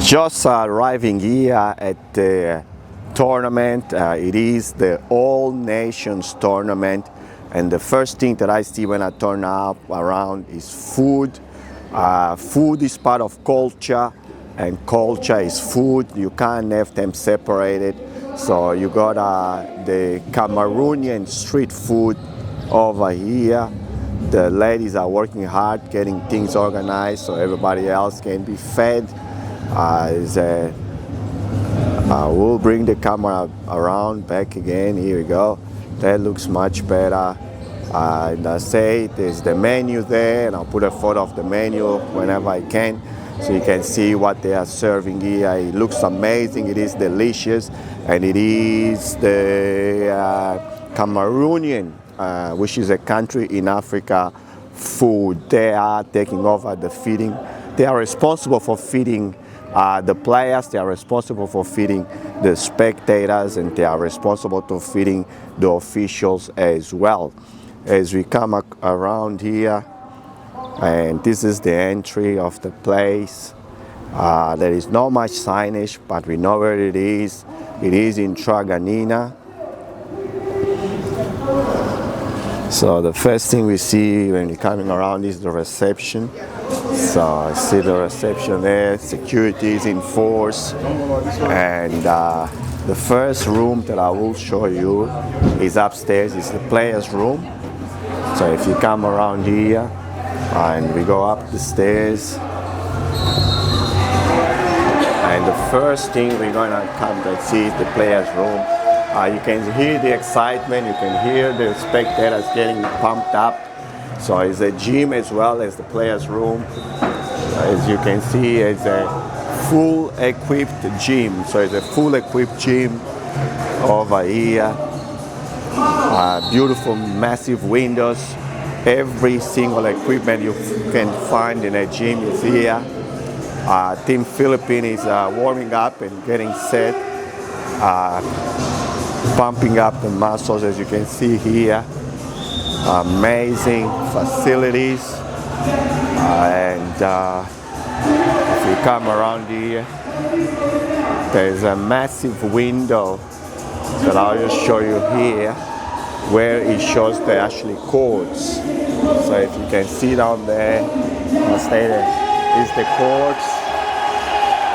Just arriving here at the tournament. It is the All Nations tournament, and the first thing that I see when I turn up around is food. Food is part of culture, and culture is food. You can't have them separated. So you got the Cameroonian street food over here. The ladies are working hard getting things organized so everybody else can be fed. We'll bring the camera around back again. Here we go. That looks much better. And I say there's the menu there, and I'll put a photo of the menu whenever I can, so you can see what they are serving here. It looks amazing. It is delicious, and it is the Cameroonian, which is a country in Africa, food. They are taking over the feeding. They are responsible for feeding the players, they are responsible for feeding the spectators, and they are responsible to feeding the officials as well. As we come around here, and this is the entry of the place. There is not much signage, but we know where it is. It is in Traganina. So the first thing we see when you're coming around is the reception. So I see the reception there, security is in force, and the first room that I will show you is upstairs. It's the players' room. So if you come around here and we go up the stairs, and the first thing we're gonna come and see is the players' room. You can hear the excitement, you can hear the spectators getting pumped up. So it's a gym as well as the players' room. As you can see, it's a full equipped gym. So it's a full equipped gym over here. Beautiful massive windows. Every single equipment you can find in a gym is here. Team Philippines is warming up and getting set. Pumping up the muscles, as you can see here. Amazing facilities, and if you come around here, there's a massive window that I'll just show you here, where it shows the actually courts. So if you can see down there, I'll stay there, is the courts,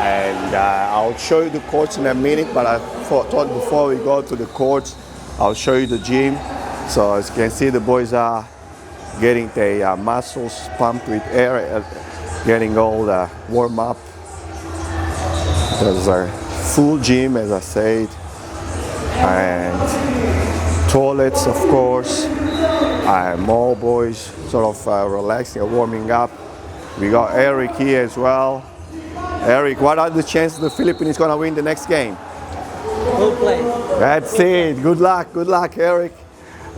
and I'll show you the courts in a minute, but I thought before we go to the courts, I'll show you the gym. So as you can see, the boys are getting their muscles pumped with air, getting all the warm up. There's a full gym, as I said, and toilets, of course, and more boys sort of relaxing and warming up. We got Eric here as well. Eric, what are the chances the Philippines is going to win the next game? We'll play. That's it. Good luck, Eric.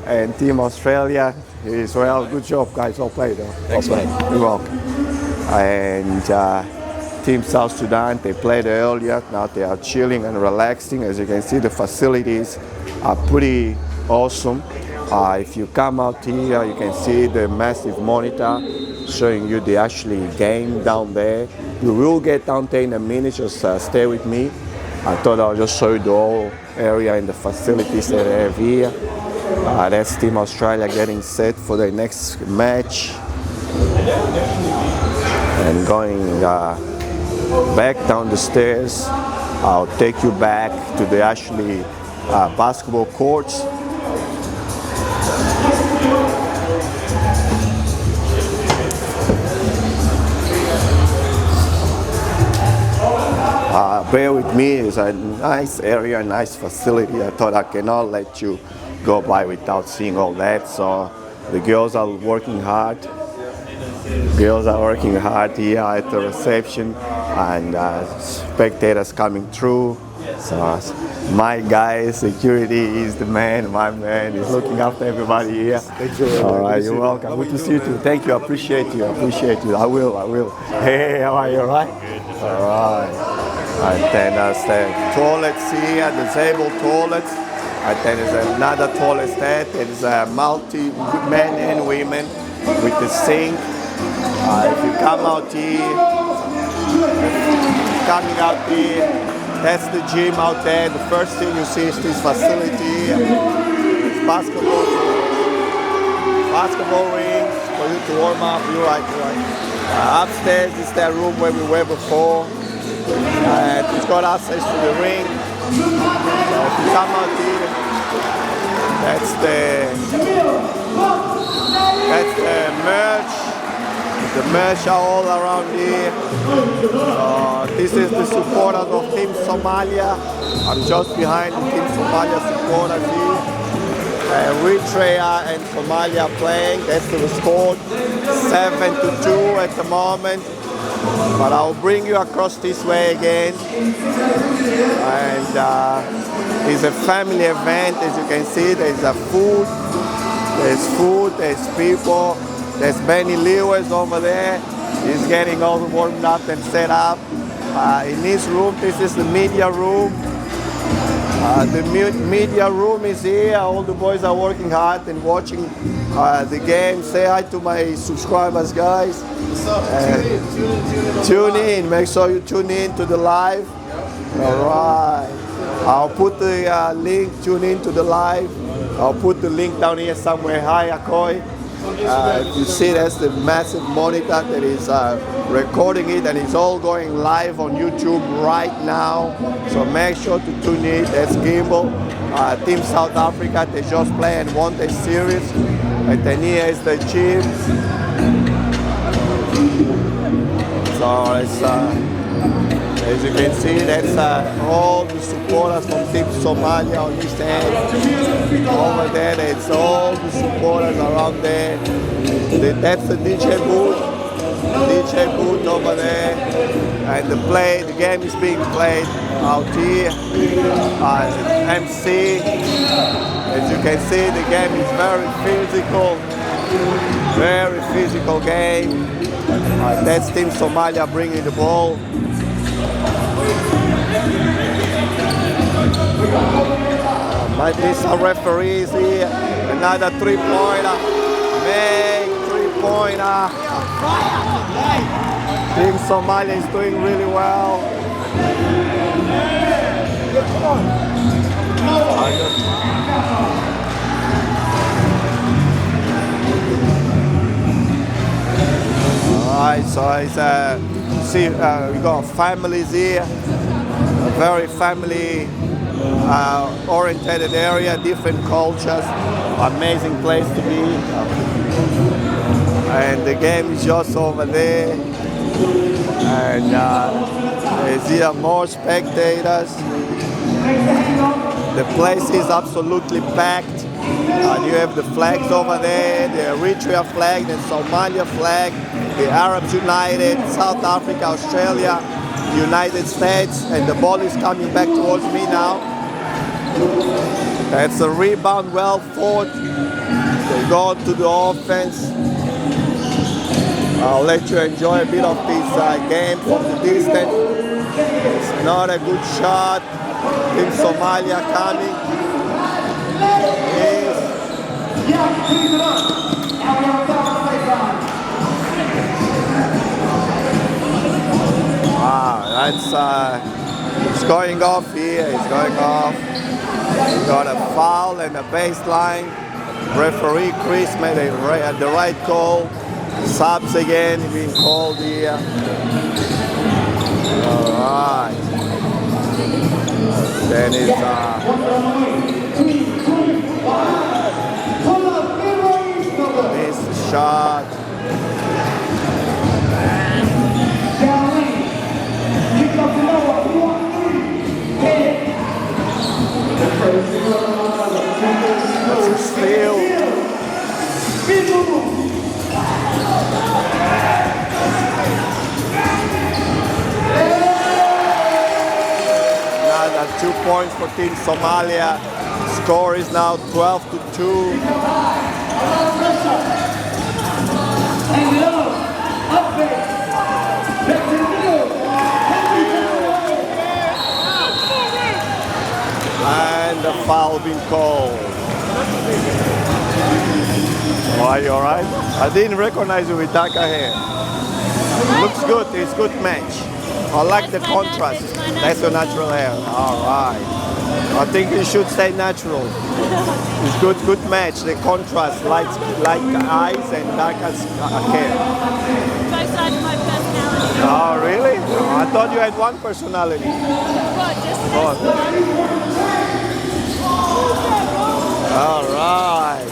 And Team Australia is well. Good job, guys. Well played. Thanks, mate. You're welcome. And Team South Sudan, they played earlier. Now they are chilling and relaxing. As you can see, the facilities are pretty awesome. If you come out here, you can see the massive monitor showing you the actually game down there. You will get down there in a minute. Just stay with me. I thought I'll just show you the whole area and the facilities that they have here. That's Team Australia getting set for the next match, and going back down the stairs. I'll take you back to the actually basketball courts. Bear with me, it's a nice area, nice facility. I thought I cannot let you go by without seeing all that. So the girls are working hard. Girls are working hard here at the reception, and spectators coming through. So my guy, security, is the man. My man is looking after everybody here. Thank you. All right, you're welcome. Good to see you too. Thank you. I appreciate you. I will. Hey, how are you? All right? All right. And then there's the toilets here, disabled toilets. And then there's another toilet there. There's a men and women with the sink. If you come out here, coming out here. That's the gym out there. The first thing you see is this facility. It's basketball rings for you to warm up. You're right. Upstairs is that room where we were before. And it's got access to the ring. So if you come out here, that's the merch. The merch are all around here. This is the supporters of Team Somalia. I'm just behind the Team Somalia supporters here. Eritrea and Somalia playing. That's the score, 7-2 at the moment. But I'll bring you across this way again. And it's a family event, as you can see. There's food, there's people. There's Benny Lewis over there. He's getting all warmed up and set up. In this room, this is the media room. The media room is here. All the boys are working hard and watching the game. Say hi to my subscribers, guys. What's up? Tune in. Make sure you tune in to the live. All right. I'll put the link. Tune in to the live. I'll put the link down here somewhere. Hi, Akoi. If you see, that's the massive monitor that is recording it, and it's all going live on YouTube right now. So make sure to tune in. That's Gimbal. Team South Africa, they just play and won the series. And then here is the gym. So it's, as you can see, that's all the supporters from Team Somalia on this end. Over there, it's all the supporters around there. That's the DJ booth. DJ booth over there. And the game is being played out here. MC. As you can see, the game is very physical game. That's Team Somalia bringing the ball. These are referees here. Another three-pointer. Big three-pointer. Team Somalia is doing really well. Alright, so it's see, we got families here. A very family oriented area, different cultures, amazing place to be. And the game is just over there. And there's here more spectators. The place is absolutely packed. And you have the flags over there, the Eritrea flag, the Somalia flag, the Arabs United, South Africa, Australia, United States, and the ball is coming back towards me now. That's a rebound, well fought. They go to the offense. I'll let you enjoy a bit of this game from the distance. It's not a good shot. Team Somalia coming. Yes. Wow, that's it's going off here. It's going off. We got a foul and a baseline. Referee Chris made the right call. Subs again being called here. All right. Then it's missed the shot. That's a steal. Another 2 points for Team Somalia. Score is now 12-2. And the foul being called. Are you alright? I didn't recognize you with darker hair. Looks good, it's a good match. I like the That's my contrast. that's my That's your natural natural hair. All right. I think you should stay natural. It's good match. The contrast, light eyes and dark hair. Both sides of my personality. Oh, really? Oh, I thought you had one personality. What, just this Oh. one? All right.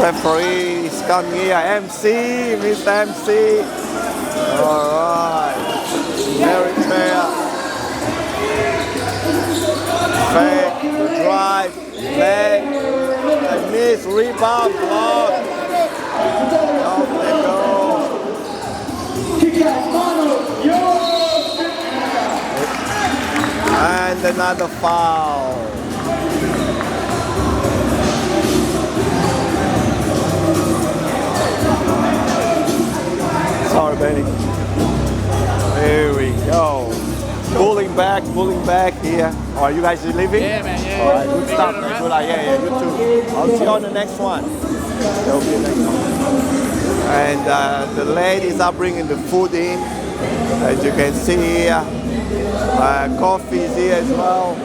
Referees come here. MC, Mr. MC. All right. Eritrea. Fake, drive, leg, and miss, rebound, block. Off they go. And another foul. Sorry, Benny. Here we go. Pulling back here. Are you guys leaving? Yeah, man, yeah. All right, good stuff, man. Good, yeah, you too. I'll see you on the next one. There'll be a next one. And the ladies are bringing the food in. As you can see here, coffee is here as well.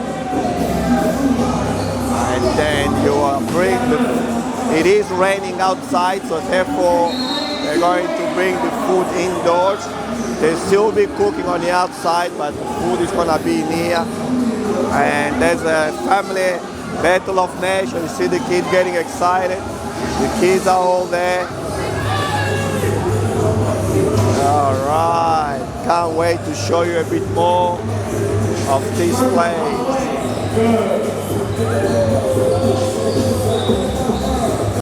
And then you bring it is raining outside, so therefore they're going to bring the food indoors. They'll still be cooking on the outside, but the food is gonna be in here. And there's a family battle of nations. You see the kids getting excited. The kids are all there. All right, can't wait to show you a bit more of this place.